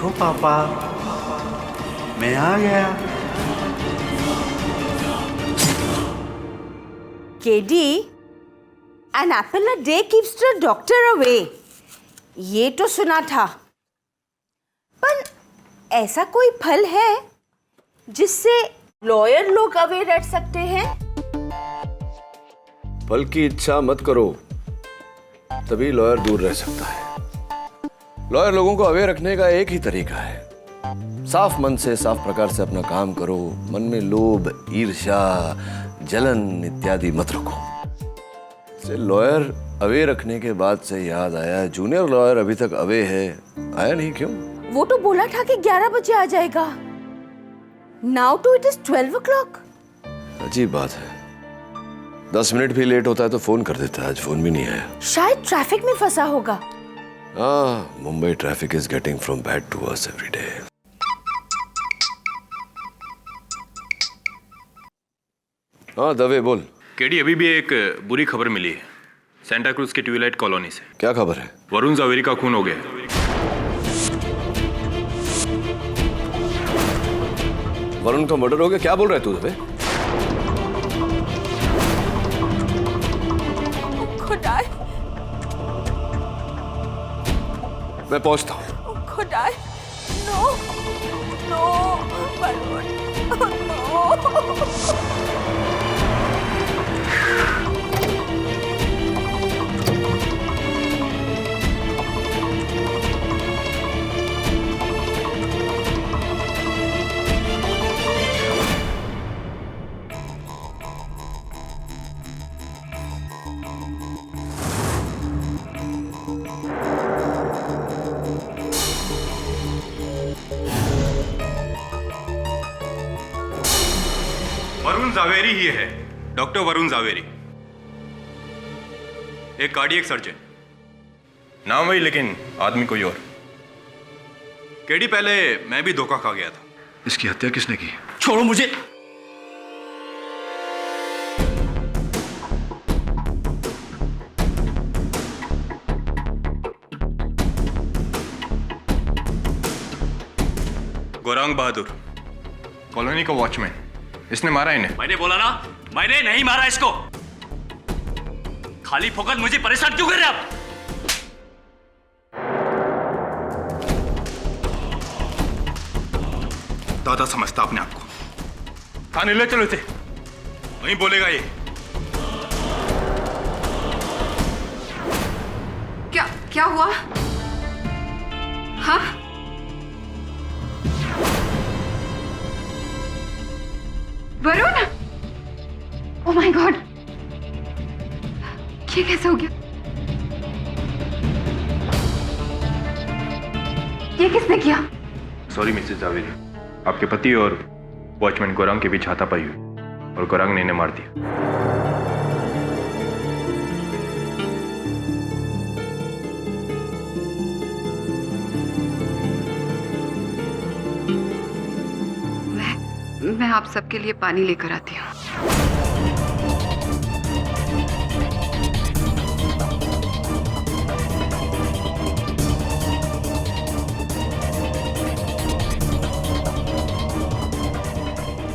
देखो पापा, मैं आ गया। KD, an apple a day keeps the doctor away. ये तो सुना था, पर ऐसा कोई फल है जिससे लॉयर लोग अवे रह सकते हैं? फल की इच्छा मत करो, तभी लॉयर दूर रह सकता है। लॉयर लोगों को अवे रखने का एक ही तरीका है, साफ मन से साफ प्रकार से अपना काम करो। मन में लोभ, ईर्ष्या, जलन इत्यादि मत रखो। से लॉयर अवे रखने के बाद से याद आया, जूनियर लॉयर अभी तक अवे है, आया नहीं क्यों? वो तो बोला था कि 11 बजे आ जाएगा। Now to it is 12 o'clock. अजीब बात है, 10 मिनट भी लेट होता है तो फोन कर देता है, आज फोन भी नहीं आया। शायद ट्रैफिक में फंसा होगा। हाँ, Mumbai traffic is getting from bad to worse every day. हाँ दवे बोल। केडी, अभी भी एक बुरी खबर मिली है सेंटा क्रूज के ट्विलाइट कॉलोनी से। क्या खबर है? वरुण जावेरी का खून हो गया है। वरुण का मर्डर हो गया? क्या बोल रहा है तू दवे? खुदाई, मैं पहुंचता हूँ। खुदाई, no, no, Varun, no. Varun Javeri ही है, डॉक्टर वरुण जावेरी, एक कार्डियक सर्जन। नाम वही लेकिन आदमी कोई और। केडी, पहले मैं भी धोखा खा गया था। इसकी हत्या किसने की? छोड़ो मुझे। गौरांग बहादुर, कॉलोनी का वॉचमैन, इसने मारा इन्हें। मैंने बोला ना, मैंने नहीं मारा इसको। खाली फोकट मुझे परेशान क्यों कर रहे आप? दादा समझता अपने आप को। थाने ले चलो इसे, वहीं बोलेगा ये। क्या हुआ? हाँ, वरुण, ओह माय गॉड, ये कैसे हो गया? ये किसने किया? सॉरी मिसेस जावेरी, आपके पति और वॉचमैन गौरांग के बीच हाथापाई हुई और गौरांग ने इन्हें मार दिया। मैं आप सबके लिए पानी लेकर आती हूँ।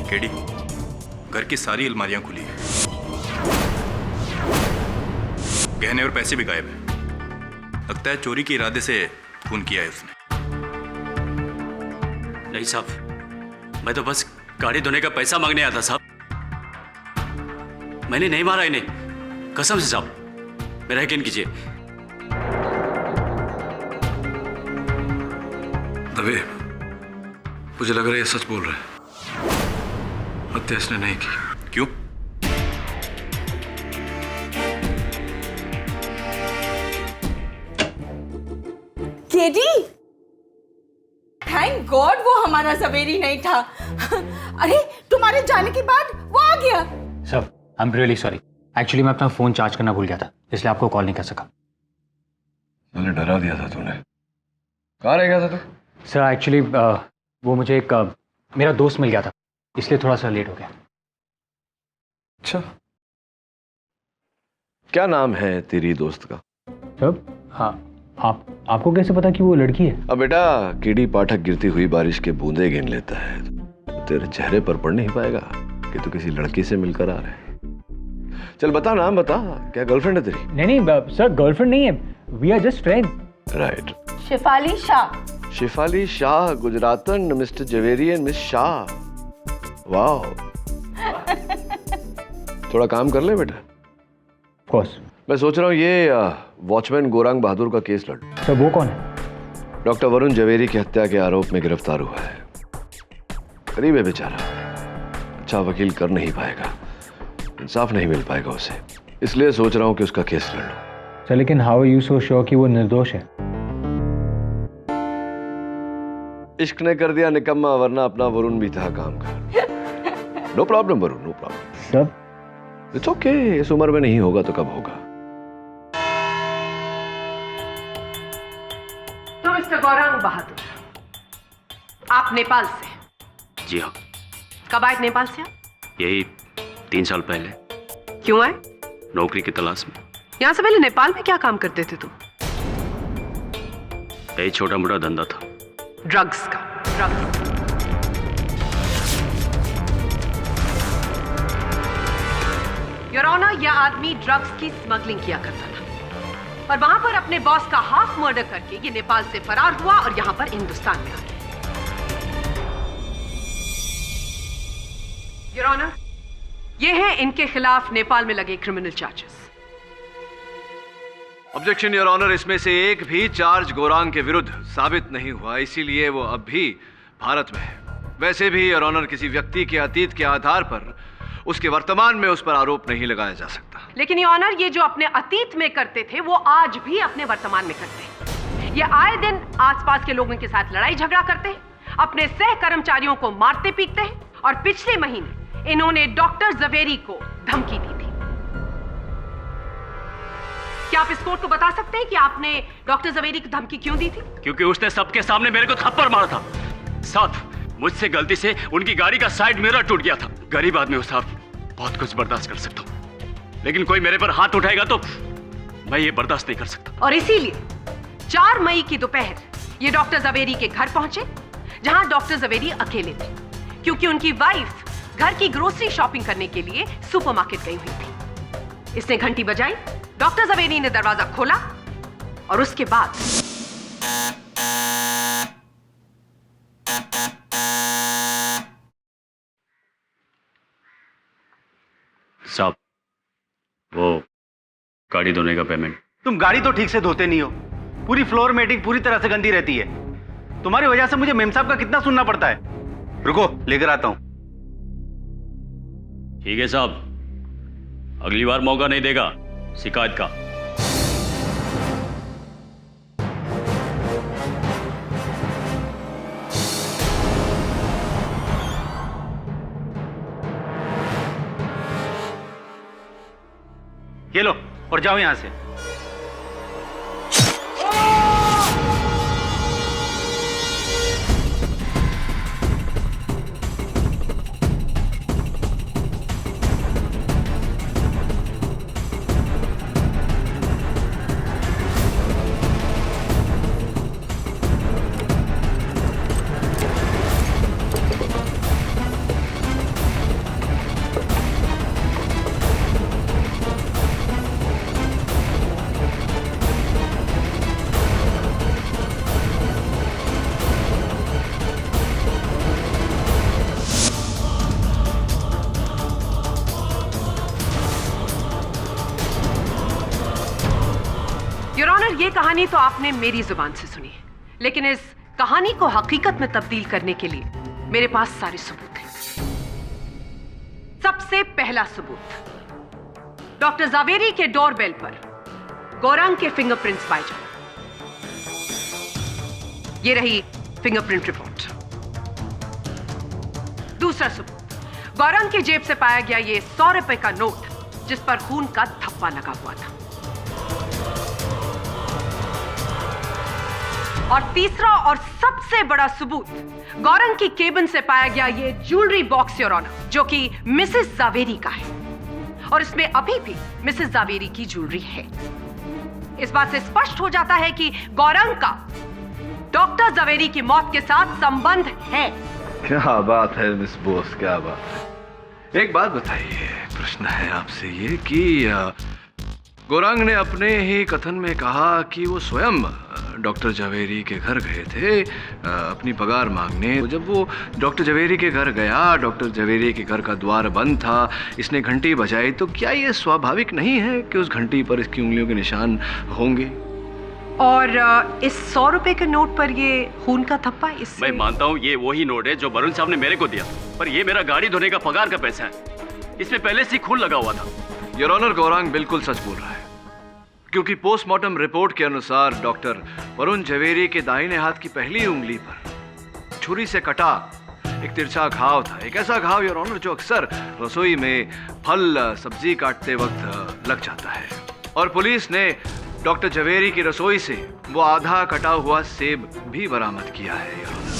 केडी, घर की सारी अलमारियां खुली हैं, गहने और पैसे भी गायब हैं। लगता है चोरी के इरादे से खून किया है उसने। नहीं साहब, मैं तो बस गाड़ी धोने का पैसा मांगने आया था साहब। मैंने नहीं मारा इन्हें, कसम से साहब, मेरा यकीन कीजिए। दवे, मुझे लग रहा है ये सच बोल रहा है, हत्या इसने नहीं की। क्यों? केडी, थैंक गॉड वो हमारा जवेरी नहीं था। अरे तुम्हारे जाने के बाद वो आ गया। Sir, I am really sorry. Actually मैं अपना फोन चार्ज करना भूल गया था, इसलिए आपको कॉल नहीं कर सका। मैंने डरा दिया था तूने। कहाँ रह गया था तू? सर एक्चुअली वो मुझे एक मेरा दोस्त मिल गया था, इसलिए थोड़ा सा लेट हो गया। अच्छा, क्या नाम है तेरी दोस्त का? सर, हाँ, आपको कैसे पता कि वो लड़की है? अब बेटा, कीड़ी पाठक गिरती हुई बारिश के बूंदे गिन लेता है, तेरे चेहरे पर पढ़ नहीं पाएगा कि तू किसी लड़की से मिलकर आ रहा है। चल बता, नाम बता, क्या गर्लफ्रेंड है तेरी? नहीं सर, गर्लफ्रेंड नहीं है, we are just friend. Right. Shefali Shah. Shefali Shah, गुजरातन, mister Javeri and miss Shah. वाह। थोड़ा काम कर ले बेटा। Of course. मैं सोच रहा हूँ ये वॉचमैन गोरांग बहादुर का केस लड़। सर वो कौन है? डॉक्टर वरुण जवेरी की हत्या के आरोप में गिरफ्तार हुआ है। गरीब है बेचारा, अच्छा वकील कर नहीं पाएगा, इंसाफ नहीं मिल पाएगा उसे, इसलिए सोच रहा हूँ कि उसका केस लड़ लूं। सर लेकिन how are you so sure कि वो निर्दोष है? इश्क ने कर दिया निकम्मा, वरना अपना वरुण भी था काम का। No problem Varun, no problem. Sir it's okay, इस उम्र में नहीं होगा तो कब होगा। तो मिस्टर गौरांग बहादुर, आप नेपाल से? जी हाँ। कब आए नेपाल से आप? यही 3 साल पहले। क्यों आए? नौकरी की तलाश में। यहाँ से पहले नेपाल में क्या काम करते थे तुम? यही छोटा मोटा धंधा था। ड्रग्स का? ड्रग्स। योर ऑनर, यह आदमी ड्रग्स की स्मगलिंग किया करता था और वहां पर अपने बॉस का हाफ मर्डर करके ये नेपाल से फरार हुआ और यहां पर हिंदुस्तान में आ गया। योर ऑनर, ये हैं इनके खिलाफ नेपाल में लगे criminal charges. Objection your honour, इसमें से एक भी चार्ज गोरांग के विरुद्ध साबित नहीं हुआ, इसीलिए वो अब भी भारत में है। वैसे भी योर ऑनर, किसी व्यक्ति के अतीत के आधार पर उसके वर्तमान में उस पर आरोप नहीं लगाया जा सकता। लेकिन ये ऑनर, ये जो अपने अतीत में करते थे वो आज भी अपने वर्तमान में करते हैं। ये आए दिन आसपास के लोगों के साथ लड़ाई झगड़ा करते हैं, अपने सह कर्मचारियों को मारते पीटते हैं और पिछले महीने इन्होंने डॉक्टर जवेरी को धमकी दी थी। क्या आप इस कोर्ट को बता सकते हैं कि आपने डॉक्टर जवेरी को धमकी क्यों दी थी? क्योंकि उसने सबके सामने मेरे को थप्पड़ मारा था। साहब, मुझसे गलती से उनकी गाड़ी का साइड मिरर टूट गया था। गरीब आदमी हूं साहब, बहुत कुछ बर्दाश्त कर सकता हूं, लेकिन कोई मेरे पर हाथ उठाएगा तो मैं ये बर्दाश्त नहीं कर सकता। और इसीलिए 4 मई की दोपहर ये डॉक्टर जवेरी के घर पहुंचे, जहां डॉक्टर जवेरी अकेले थे, क्योंकि उनकी वाइफ घर की ग्रोसरी शॉपिंग करने के लिए सुपरमार्केट गई हुई थी। इसने घंटी बजाई, डॉक्टर जवेरी ने दरवाजा खोला और उसके बाद साहब, वो गाड़ी धोने का पेमेंट। तुम गाड़ी तो ठीक से धोते नहीं हो, पूरी फ्लोर मेटिंग पूरी तरह से गंदी रहती है। तुम्हारी वजह से मुझे मेम साहब का कितना सुनना पड़ता है। रुको, लेकर आता हूं। ठीक है साहब, अगली बार मौका नहीं देगा शिकायत का। ये लो और जाओ यहां से। योर ऑनर, ये कहानी तो आपने मेरी जुबान से सुनी है, लेकिन इस कहानी को हकीकत में तब्दील करने के लिए मेरे पास सारे सबूत हैं। सबसे पहला सबूत, डॉक्टर जावेरी के डोरबेल पर गौरांग के फिंगरप्रिंट्स पाए जाए। ये रही फिंगरप्रिंट रिपोर्ट। दूसरा सबूत, गौरांग की जेब से पाया गया ये 100 रुपए का नोट जिस पर खून का धब्बा लगा हुआ था। और तीसरा और सबसे बड़ा सबूत, गौरंग की केबिन से पाया गया ये ज्वेलरी बॉक्स योर ऑनर, जो कि मिसेस जावेरी का है और इसमें अभी भी मिसेस जावेरी की ज्वेलरी है। इस बात से स्पष्ट हो जाता है कि गौरंग का डॉक्टर जवेरी की मौत के साथ संबंध है। क्या बात है मिस बोस, क्या बात है। एक बात बताइए, प्रश्न है आपसे ये कि गौरांग ने अपने ही कथन में कहा कि वो स्वयं डॉक्टर जवेरी के घर गए थे अपनी पगार मांगने। जब वो डॉक्टर जवेरी के घर गया, डॉक्टर जवेरी के घर का द्वार बंद था, इसने घंटी बजाई, तो क्या ये स्वाभाविक नहीं है कि उस घंटी पर इसकी उंगलियों के निशान होंगे? और इस 100 रुपए के नोट पर ये खून का थप्पा, इससे मैं मानता हूँ ये वही नोट है जो वरुण साहब ने मेरे को दिया, पर ये मेरा गाड़ी धोने का पगार का पैसा है, इसमें पहले से खून लगा हुआ था। योर ऑनर, गौरांग बिल्कुल सच बोल रहा है, क्योंकि पोस्टमार्टम रिपोर्ट के अनुसार डॉक्टर वरुण जवेरी के दाहिने हाथ की पहली उंगली पर छुरी से कटा एक तिरछा घाव था। एक ऐसा घाव योर ऑनर जो अक्सर रसोई में फल सब्जी काटते वक्त लग जाता है। और पुलिस ने डॉक्टर जवेरी की रसोई से वो आधा कटा हुआ सेब भी बरामद किया है your honour.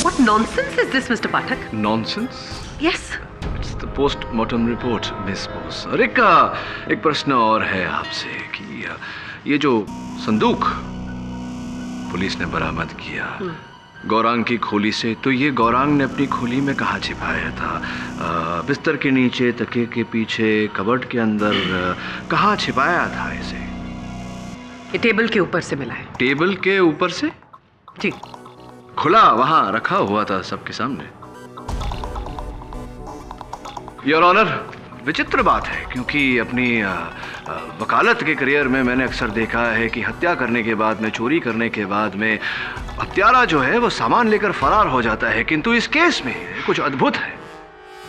What nonsense is this, Mr. Pathak? Nonsense? Yes. It's the postmortem report miss Bose. और एक प्रश्न और है आपसे कि ये जो संदूक पुलिस ने बरामद किया गौरांग की खोली से, तो ये गौरांग ने अपनी खोली में कहाँ छिपाया था? बिस्तर के नीचे, तकिए के पीछे, कबर्ड के अंदर, कहाँ छिपाया था इसे? ये टेबल के ऊपर से मिला है। टेबल के ऊपर से? जी। खुला वहां रखा हुआ था सबके सामने? योर ऑनर, विचित्र बात है, क्योंकि अपनी वकालत के करियर में मैंने अक्सर देखा है कि हत्या करने के बाद में, चोरी करने के बाद में हत्यारा जो है वो सामान लेकर फरार हो जाता है, किंतु इस केस में कुछ अद्भुत है।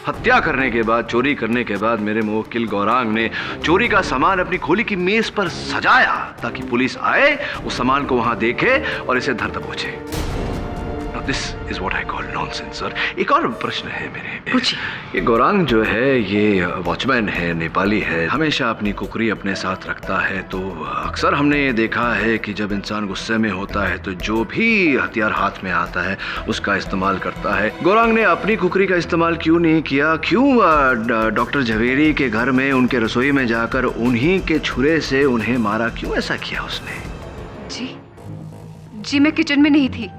हत्या करने के बाद, चोरी करने के बाद मेरे मुवक्किल गौरांग ने चोरी का सामान अपनी खोली की मेज पर सजाया ताकि पुलिस आए, उस सामान को वहां देखे और इसे धर दबोचे। This is what I call nonsense sir. एक और प्रश्न है मेरे। पूछिए। ये गौरांग जो है ये वॉचमैन है, नेपाली है, हमेशा अपनी कुकरी अपने साथ रखता है, तो अक्सर हमने ये देखा है कि जब इंसान गुस्से में होता है तो जो भी हथियार हाथ में आता है उसका इस्तेमाल करता है। गौरांग ने अपनी कुकरी का इस्तेमाल क्यों नहीं किया? क्यों डॉक्टर जवेरी के घर में उनके रसोई में जाकर उन्हीं के छुरे से उन्हें मारा? क्यों ऐसा किया उसने? जी मैं किचन में नहीं थी,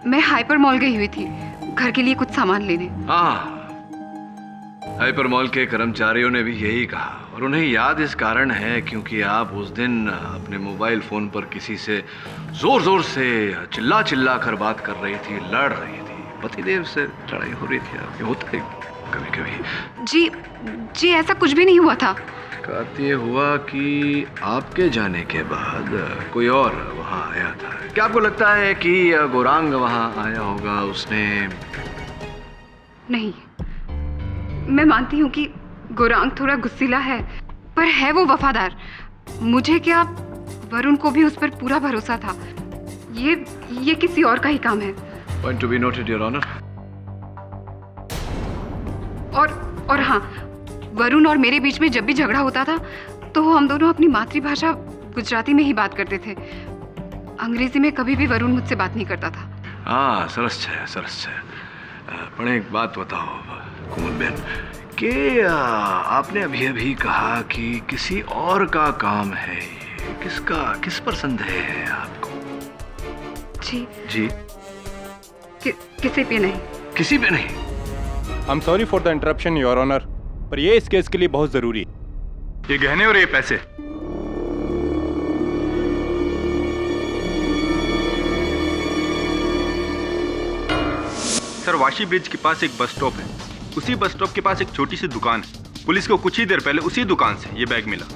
मैं हाइपर मॉल गई हुई थी घर के लिए कुछ सामान लेने। हाइपर मॉल के कर्मचारियों ने भी यही कहा, और उन्हें याद इस कारण है क्योंकि आप उस दिन अपने मोबाइल फोन पर किसी से जोर जोर से चिल्ला चिल्ला कर बात कर रही थी, लड़ रही थी, पतिदेव से लड़ाई हो रही थी आपकी। होता है कभी कभी। जी ऐसा कुछ भी नहीं हुआ था। कहते ये हुआ कि आपके जाने के बाद कोई और वहाँ आया था। क्या आपको लगता है कि गौरांग वहाँ आया होगा? उसने नहीं, मैं मानती हूँ कि गौरांग थोड़ा गुस्सीला है, पर है वो वफादार। मुझे क्या, वरुण को भी उस पर पूरा भरोसा था। ये किसी और का ही काम है। Point to be noted your honour. और हाँ, वरुण और मेरे बीच में जब भी झगड़ा होता था तो हम दोनों अपनी मातृभाषा गुजराती में ही बात करते थे। अंग्रेजी में कभी भी वरुण मुझसे बात नहीं करता था। हाँ, सरस है। पण एक बात बताओ कुमुद बहन, कि आपने अभी कहा कि किसी और का काम है, किस पर संदेह है आपको? जी किसी पे नहीं। किसी पे नहीं? I am sorry for the interruption your honour, पर ये इस केस के लिए बहुत जरूरी है। ये गहने और ये पैसे। सर, वाशी ब्रिज के पास एक बस स्टॉप है, उसी बस स्टॉप के पास एक छोटी सी दुकान है। पुलिस को कुछ ही देर पहले उसी दुकान से ये बैग मिला।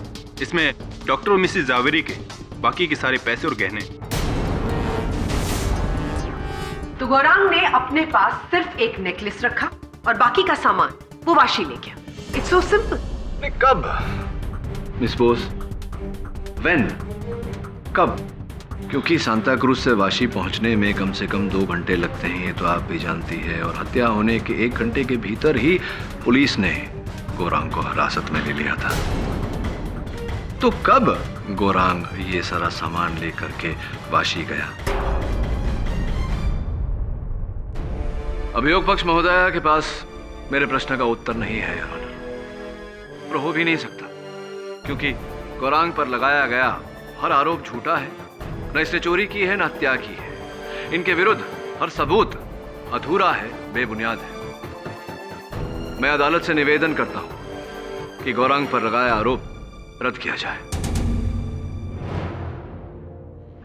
इसमें डॉक्टर और मिसेस जावेरी के बाकी के सारे पैसे और गहने। तो गौरांग ने अपने पास सिर्फ एक नेकलेस रखा और बाकी का सामान वो वाशी ले गया। It's so simple. कब मिस बोस? व्हेन? कब? क्योंकि सांता क्रूज से वाशी पहुंचने में कम से कम 2 घंटे लगते हैं, ये तो आप भी जानती है, और हत्या होने के 1 घंटे के भीतर ही पुलिस ने गौरांग को हिरासत में ले लिया था। तो कब गौरांग ये सारा सामान लेकर के वाशी गया? अभियोग पक्ष महोदया के पास मेरे प्रश्न का उत्तर नहीं है, और हो भी नहीं सकता, क्योंकि गौरांग पर लगाया गया हर आरोप झूठा है। न इसने चोरी की है, न हत्या की है। इनके विरुद्ध हर सबूत अधूरा है, बेबुनियाद है। मैं अदालत से निवेदन करता हूं कि गौरांग पर लगाया आरोप रद्द किया जाए।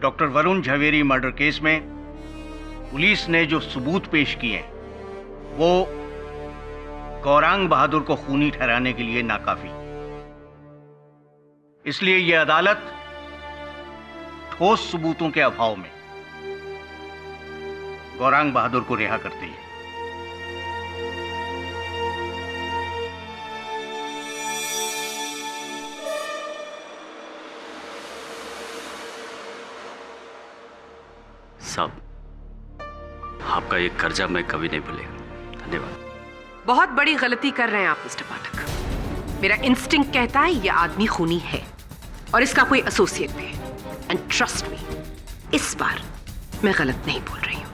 Doctor Varun Jhaveri murder case में पुलिस ने जो सबूत पेश किए हैं वो गौरांग बहादुर को खूनी ठहराने के लिए नाकाफी। इसलिए यह अदालत ठोस सबूतों के अभाव में गौरांग बहादुर को रिहा करती है। साहब, आपका ये कर्जा मैं कभी नहीं भूलेगा। धन्यवाद। बहुत बड़ी गलती कर रहे हैं आप मिस्टर पाठक। मेरा इंस्टिंक्ट कहता है यह आदमी खूनी है और इसका कोई एसोसिएट भी है। एंड ट्रस्ट मी, इस बार मैं गलत नहीं बोल रही हूं।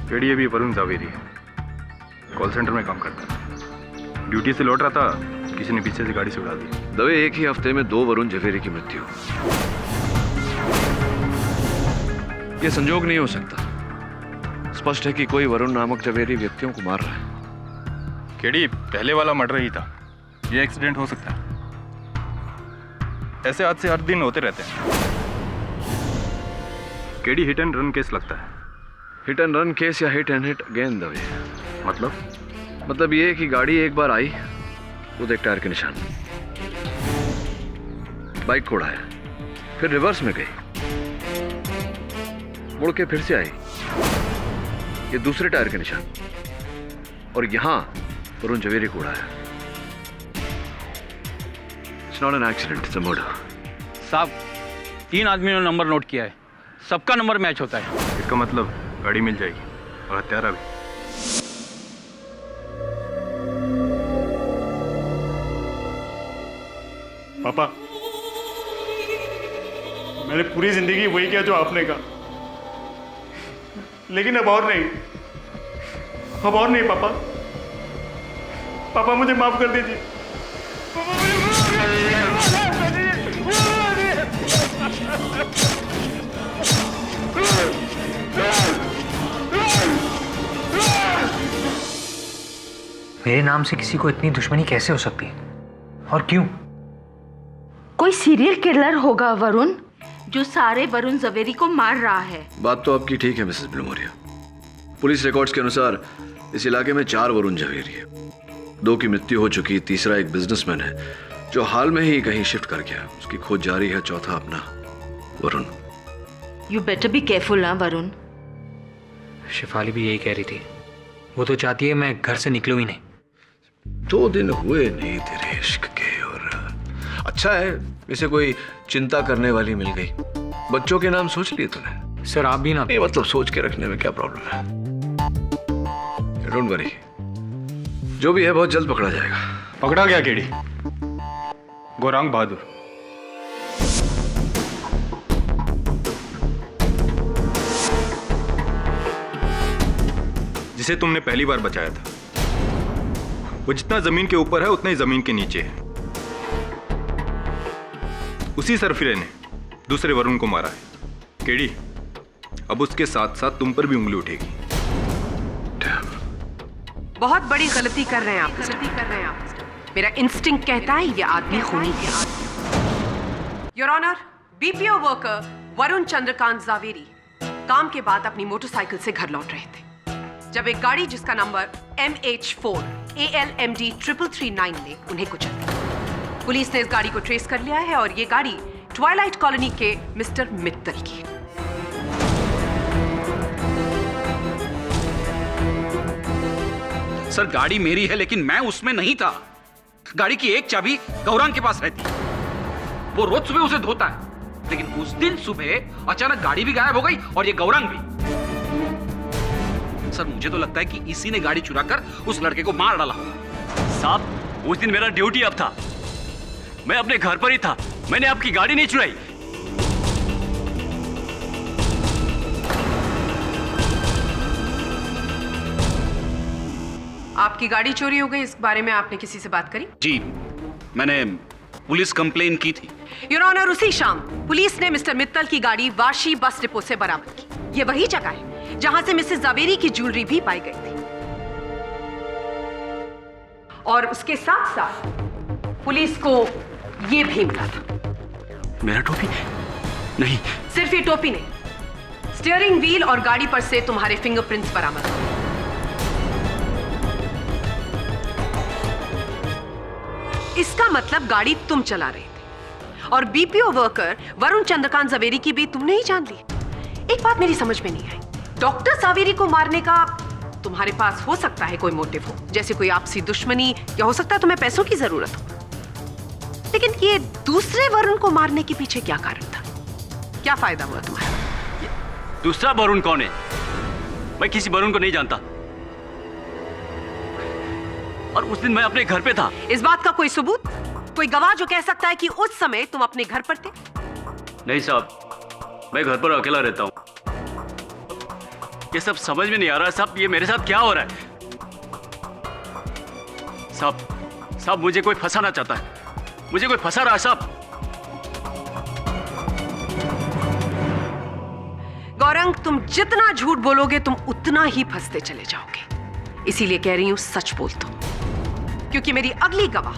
केडी अभी वरुण जावेरी है, कॉल सेंटर में काम करता है। ड्यूटी से लौट रहा था, किसी ने पीछे से गाड़ी से उड़ा दी। दवे एक ही हफ्ते में 2 वरुण झवेरी की मृत्यु। यह संजोग नहीं हो सकता। स्पष्ट है कि कोई वरुण नामक झवेरी व्यक्तियों को मार रहा है। केडी पहले वाला मर्डर ही था, ये एक्सीडेंट हो सकता है। ऐसे हादसे हर दिन होते रहते हैं। KD hit and run case लगता है। हिट एंड रन केस या hit and hit again Dave? मतलब ये कि गाड़ी एक बार आई, वो देख टायर के निशान, बाइक को उड़ाया, फिर रिवर्स में गई, मुड़ के फिर से आई, ये दूसरे टायर के निशान, और यहां वरुण झवेरी को उड़ाया। It's not an accident, it's a murder. साहब, 3 आदमियों ने नंबर नोट किया है, सबका नंबर मैच होता है। इसका मतलब गाड़ी मिल जाएगी और हत्यारा भी। पापा, मैंने पूरी जिंदगी वही किया जो आपने कहा, लेकिन अब और नहीं, पापा। पापा मुझे माफ कर दीजिए। पापा मुझे माफ कर मेरे नाम से किसी को इतनी दुश्मनी कैसे हो सकती है, और क्यों? कोई सीरियल किलर होगा वरुण, जो सारे वरुण झवेरी को मार रहा है। बात तो आपकी ठीक है मिसेस ब्लूमोरिया। पुलिस रिकॉर्ड्स के अनुसार इस इलाके में 4 वरुण झवेरी है। 2 की मृत्यु हो चुकी, तीसरा एक बिजनेसमैन है जो हाल में ही कहीं शिफ्ट कर गया, उसकी खोज जारी है। चौथा अपना Varun. You better be careful ना वरुण। शिफाली भी यही कह रही थी, वो तो चाहती है मैं घर से निकलूं ही नहीं। 2 दिन हुए नहीं तेरे इश्क के, और अच्छा है इसे कोई चिंता करने वाली मिल गई। बच्चों के नाम सोच लिए तूने? सर आप भी ना। नहीं मतलब सोच के रखने में क्या प्रॉब्लम है? डोंट वरी, जो भी है बहुत जल्द पकड़ा जाएगा। पकड़ा गया केडी, गौरांग बहादुर। जिसे तुमने पहली बार बचाया था। वो जितना जमीन के ऊपर है उतना ही जमीन के नीचे है। उसी सरफिरे ने दूसरे वरुण को मारा है। केडी, अब उसके साथ साथ तुम पर भी उंगली उठेगी। बहुत बड़ी गलती कर रहे हैं आप। मेरा इंस्टिंक्ट कहता है यह आदमी खूनी है। Your honour, BPO worker Varun Chandrakant Javeri काम के बाद अपनी मोटरसाइकिल से घर लौट रहे थे जब एक गाड़ी जिसका नंबर MH4 ALMD 3339 ने उन्हें कुचल दिया। पुलिस ने इस गाड़ी को ट्रेस कर लिया है और ये गाड़ी ट्वाइलाइट कॉलोनी के मिस्टर मित्तल की। सर, गाड़ी मेरी है लेकिन मैं उसमें नहीं था। गाड़ी की एक चाबी गौरांग के पास रहती है, वो रोज सुबह उसे धोता है, लेकिन उस दिन सुबह अचानक गाड़ी भी गायब हो गई और ये गौरंग भी। सर मुझे तो लगता है कि इसी ने गाड़ी चुराकर उस लड़के को मार डाला। साहब उस दिन मेरा ड्यूटी अब था, मैं अपने घर पर ही था, मैंने आपकी गाड़ी नहीं चुराई। आपकी गाड़ी चोरी हो गई, इस बारे में आपने किसी से बात करी? जी मैंने पुलिस कंप्लेन की थी। योर ऑनर, उसी शाम पुलिस ने मिस्टर मित्तल की गाड़ी वाशी बस डिपो से बरामद की। ये वही जगह है जहां से मिसेस जावेरी की ज्वेलरी भी पाई गई थी और उसके साथ साथ पुलिस को ये भी मिला था। मेरा टोपी? नहीं। सिर्फ ये टोपी नहीं, स्टीयरिंग व्हील और गाड़ी पर से तुम्हारे फिंगरप्रिंट्स बरामद हुए। इसका मतलब गाड़ी तुम चला रहे थे और बीपीओ वर्कर वरुण चंद्रकांत जावेरी की भी तुमने ही जान ली। एक बात मेरी समझ में नहीं आई, डॉक्टर जावेरी को मारने का तुम्हारे पास हो सकता है कोई मोटिव हो, जैसे कोई आपसी दुश्मनी, या हो सकता है तुम्हें पैसों की जरूरत हो, लेकिन ये दूसरे वरुण को मारने के पीछे क्या कारण था? क्या फायदा हुआ तुम्हारा? दूसरा वरुण कौन है? मैं किसी वरुण को नहीं जानता और उस दिन मैं अपने घर पे था। इस बात का कोई सबूत, कोई गवाह जो कह सकता है कि उस समय तुम अपने घर पर थे? नहीं साहब, मैं घर पर अकेला रहता हूँ। ये सब समझ में नहीं आ रहा है साहब, ये मेरे साथ क्या हो रहा है? साहब मुझे कोई फंसाना चाहता है, मुझे कोई फंसा रहा है साहब। गौरंग, तुम जितना झूठ बोलोगे तुम उतना ही फंसते चले जाओगे, इसीलिए कह रही हूं सच बोल दो, क्योंकि मेरी अगली गवाह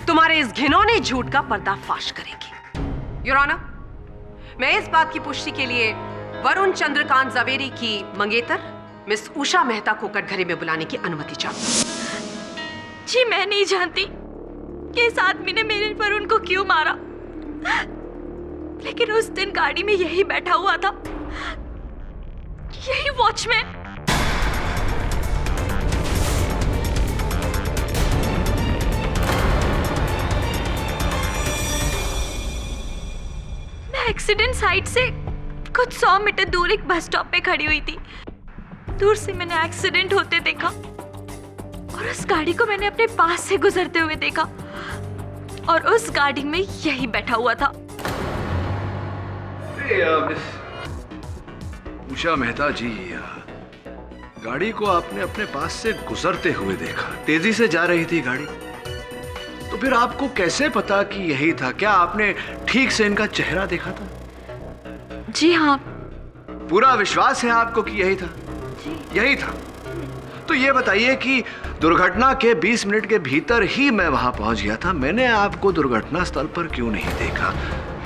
तुम्हारे इस घिनौने झूठ का पर्दाफाश करेगी। योर ऑनर, मैं इस बात की पुष्टि के लिए वरुण चंद्रकांत जावेरी की मंगेतर मिस उषा मेहता को कटघरे में बुलाने की अनुमति चाहूं। जी मैं नहीं जानती कि इस आदमी ने मेरे वरुण को क्यों मारा, लेकिन उस दिन गाड़ी में यही बैठा हुआ था, यही वॉचमैन। मैं एक्सीडेंट साइट से कुछ 100 मीटर दूर एक बस स्टॉप पे खड़ी हुई थी। दूर से मैंने एक्सीडेंट होते देखा और उस गाड़ी को मैंने अपने पास से गुजरते हुए देखा और उस गाड़ी में यही बैठा हुआ था। उषा मेहता जी, गाड़ी को आपने अपने पास से गुजरते हुए देखा, तेजी से जा रही थी गाड़ी, तो फिर आपको कैसे पता कि यही था? क्या आपने ठीक से इनका चेहरा देखा था? जी हाँ। पूरा विश्वास है आपको कि यही था? यही था। तो ये बताइए कि दुर्घटना के 20 मिनट के भीतर ही मैं वहां पहुंच गया था, मैंने आपको दुर्घटना स्थल पर क्यों नहीं देखा?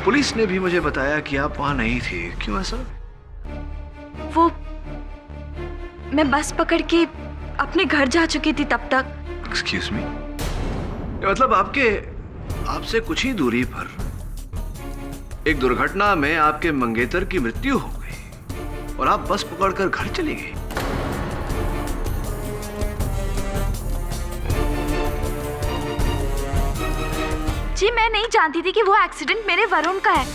पुलिस ने भी मुझे बताया कि आप वहां नहीं थी, क्यों ऐसा? वो मैं बस पकड़ के अपने घर जा चुकी थी तब तक। एक्सक्यूज मी, मतलब आपसे कुछ ही दूरी पर एक दुर्घटना में आपके मंगेतर की मृत्यु हो गई और आप बस पकड़कर घर चली गई। जी मैं नहीं जानती थी कि वो एक्सीडेंट मेरे वरुण का है,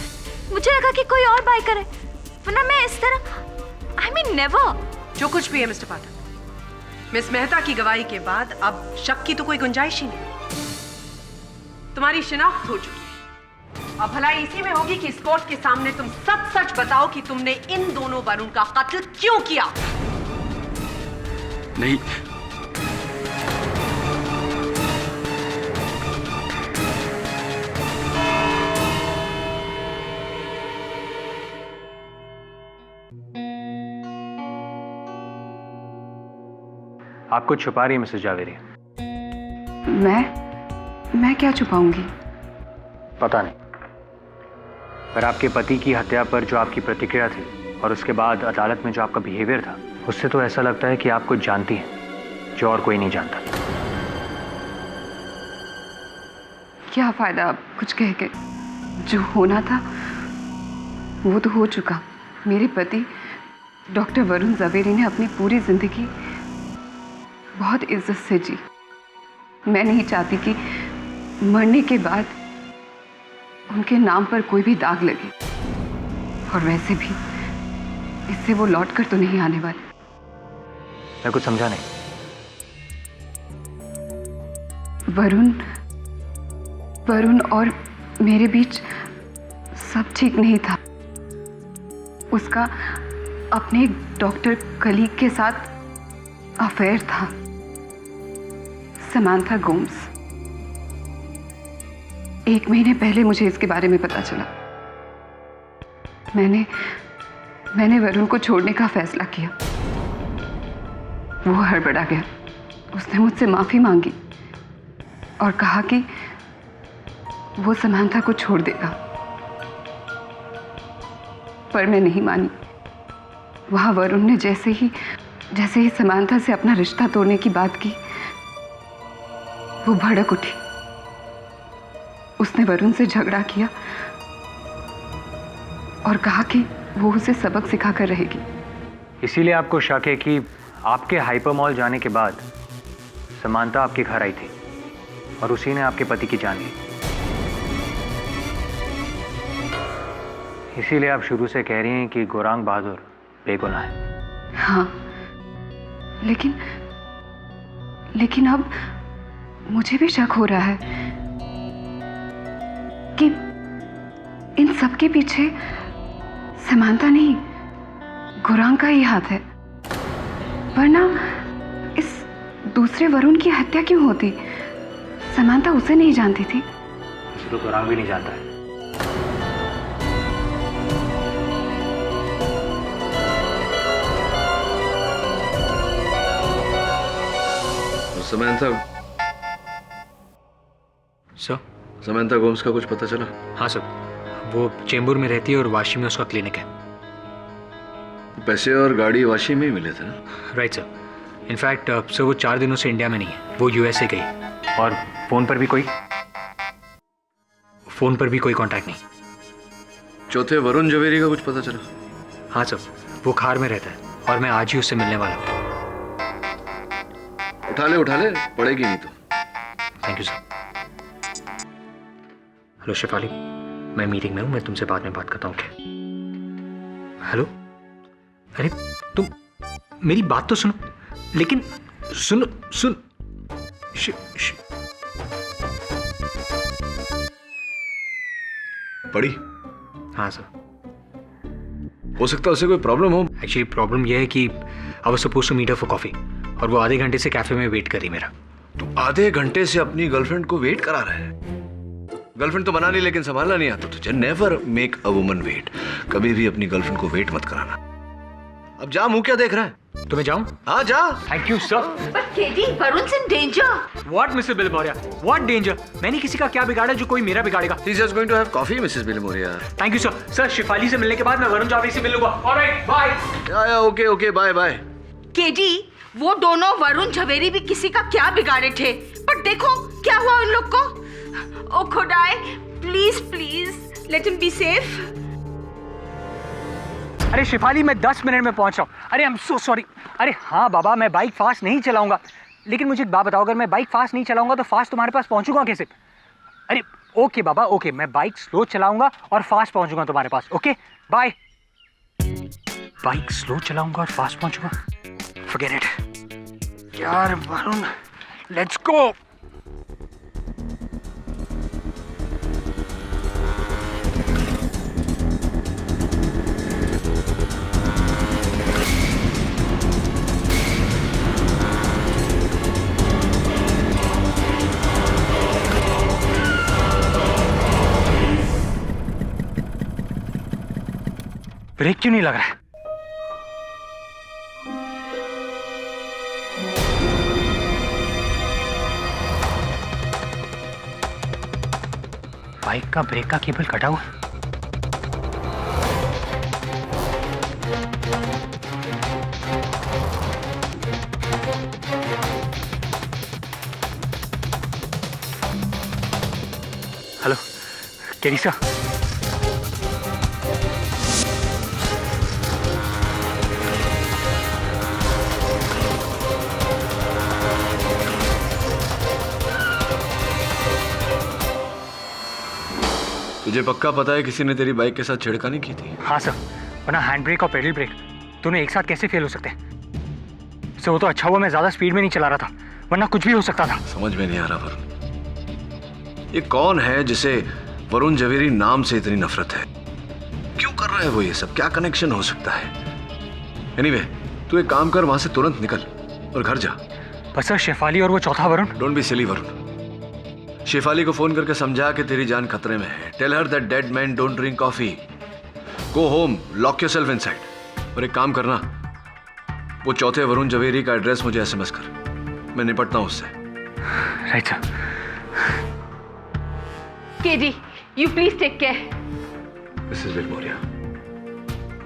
मुझे लगा कि कोई और बाइकर है, वरना मैं इस तरह I mean never। जो कुछ भी है मिस्टर पाठक, मिस मेहता की गवाही के बाद अब शक की तो कोई गुंजाइश ही नहीं। तुम्हारी शिनाख्त हो चुकी है, अब भलाई इसी में होगी कि इस कोर्ट के सामने तुम सच सच बताओ कि तुमने इन दोनों वरुण का कत्ल क्यों किया। नहीं, आप कुछ छुपा रही है मिसेस जावेरी। मैं क्या छुपाऊंगी? पता नहीं, पर आपके पति की हत्या पर जो आपकी प्रतिक्रिया थी और उसके बाद अदालत में जो आपका बिहेवियर था, उससे तो ऐसा लगता है कि आप कुछ जानती हैं जो और कोई नहीं जानता। क्या फायदा अब कुछ कह के, जो होना था वो तो हो चुका। मेरे पति डॉक्टर वरुण जावेरी ने अपनी पूरी जिंदगी बहुत इज्जत से जी। मैं नहीं चाहती कि मरने के बाद उनके नाम पर कोई भी दाग लगे। और वैसे भी इससे वो लौट कर तो नहीं आने वाले। मैं कुछ समझा नहीं। वरुण और मेरे बीच सब ठीक नहीं था। उसका अपने डॉक्टर कलीग के साथ अफेयर था, समांथा गोम्स। 1 महीने पहले मुझे इसके बारे में पता चला। मैंने वरुण को छोड़ने का फैसला किया। वो हड़बड़ा गया। उसने मुझसे माफी मांगी और कहा कि वो समांथा को छोड़ देगा, पर मैं नहीं मानी। वहां वरुण ने जैसे ही समांथा से अपना रिश्ता तोड़ने की बात की, वो भड़क उठी। उसने वरुण से झगड़ा किया और कहा कि वो उसे सबक सिखाकर रहेगी। इसीलिए आपको शक है कि आपके हाइपर मॉल जाने के बाद समांथा आपके घर आई थी और उसी ने आपके पति की जान ली। इसीलिए आप शुरू से कह रही हैं कि गौरांग बहादुर बेगुनाह है। हाँ, लेकिन अब मुझे भी शक हो रहा है कि इन सब के पीछे समांथा नहीं, गौरांग का ही हाथ है। वरना इस दूसरे वरुण की हत्या क्यों होती? समांथा उसे नहीं जानती थी। उसे तो गौरांग भी नहीं जानता है। समांथा सर, समांथा गोम्स का कुछ पता चला? हाँ सर, वो चेंबूर में रहती है और वाशी में उसका क्लिनिक है। पैसे और गाड़ी वाशी में ही मिले थे ना? Right sir. इनफैक्ट सर वो 4 दिनों से इंडिया में नहीं है, वो यूएसए गई। और फोन पर भी कोई कांटेक्ट नहीं। चौथे वरुण झवेरी का कुछ पता चला? हाँ सर, वो खार में रहता है और मैं आज ही उससे मिलने वाला हूँ। उठा ले, पड़ेगी नहीं तो। Thank you sir. Hello Shefali, मैं मीटिंग में हूँ, मैं तुमसे बाद में बात करता हूँ। हेलो, अरे तुम मेरी बात तो सुनो। लेकिन सुन पड़ी? हाँ सर। हो सकता है उसे कोई प्रॉब्लम हो। एक्चुअली प्रॉब्लम यह है कि I was supposed to meet her for coffee और वो आधे घंटे से कैफे में वेट कर रही मेरा। तू आधे घंटे से अपनी गर्लफ्रेंड को वेट करा रहा है? गर्लफ्रेंड तो बना ली लेकिन संभालना नहीं आता तुझे। Never make a woman wait. कभी भी अपनी गर्लफ्रेंड को वेट मत कराना। अब जा, मुंह क्या देख रहा है? तो मैं जाऊं? हाँ जा। Thank you sir. But Katie, Varun's in danger. What, Mr. Bilmoria? What danger? मैंने किसी का क्या बिगाड़ा जो कोई मेरा बिगाड़ेगा? He's just going to have coffee, Mrs. Bilmoria. Thank you sir. Sir, Shefali से मिलने के बाद मैं वरुण जावेरी से मिल लूंगा। Alright, bye. Okay, bye. KD, वो दोनों वरुण झवेरी भी किसी का क्या बिगाड़े थे, पर देखो क्या हुआ उन लोग को। ओ खुदाए, please let him be safe. अरे शिफाली, मैं 10 मिनट में पहुंच रहा हूँ। अरे आई एम सो सॉरी। अरे हाँ बाबा, मैं बाइक फास्ट नहीं चलाऊंगा। लेकिन मुझे एक बात बताओ, अगर मैं बाइक फास्ट नहीं चलाऊंगा तो फास्ट तुम्हारे पास पहुंचूंगा कैसे? अरे ओके बाबा, ओके, मैं बाइक स्लो चलाऊंगा और फास्ट पहुंचूंगा तुम्हारे पास। Okay bye. बाइक स्लो चलाऊंगा और फास्ट पहुंचूंगा? फॉरगेट इट यार। Varun, let's go. ब्रेक क्यों नहीं लग रहा है? बाइक का ब्रेक का केबल कटा हुआ है। हेलो केरिसा। तुझे पक्का पता है किसी ने तेरी बाइक के साथ छेड़खानी की थी? हाँ सर, वरना हैंड ब्रेक और पेडल ब्रेक दोनों एक साथ कैसे फेल हो सकते हैं? सर वो तो अच्छा हुआ मैं ज्यादा स्पीड में नहीं चला रहा था, वरना कुछ भी हो सकता था। समझ में नहीं आ रहा वरुण, ये कौन है जिसे वरुण जवेरी नाम से इतनी नफरत है? क्यों कर रहा है वो ये सब? क्या कनेक्शन हो सकता है? एनीवे, तू एक काम कर, वहां से तुरंत निकल और घर जा। पर सर शेफाली और वो चौथा Varun? Don't be silly Varun. Shefali को फोन करके समझा कि तेरी जान खतरे में है। Tell her that dead man don't drink coffee. Go home, lock yourself inside. और एक काम करना, वो चौथे वरुण जवेरी का एड्रेस मुझे एसएमएस कर, मैं निपटता हूं उससे। Right sir. KD, you please take care. Mrs. Vilmoria,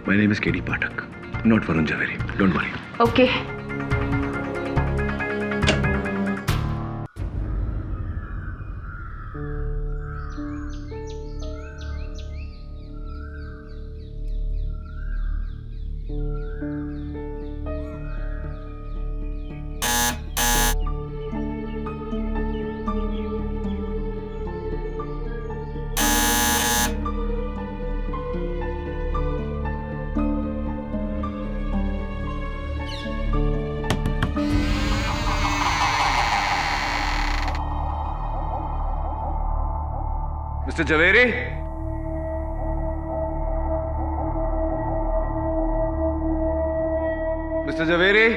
my name is KD Pathak, not Varun Jhaveri. Don't worry. Okay. Mr. Jhaveri? Mr. Jhaveri?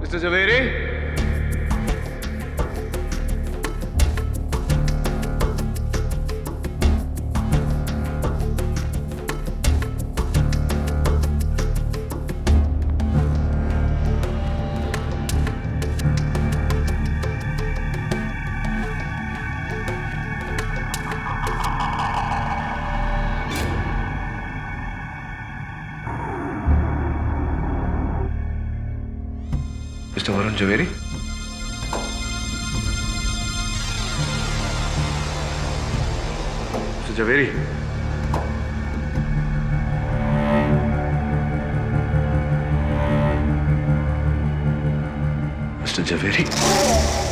Mr. Jhaveri? Mr. Varun Jhaveri? Mr. Jhaveri? Mr. Jhaveri?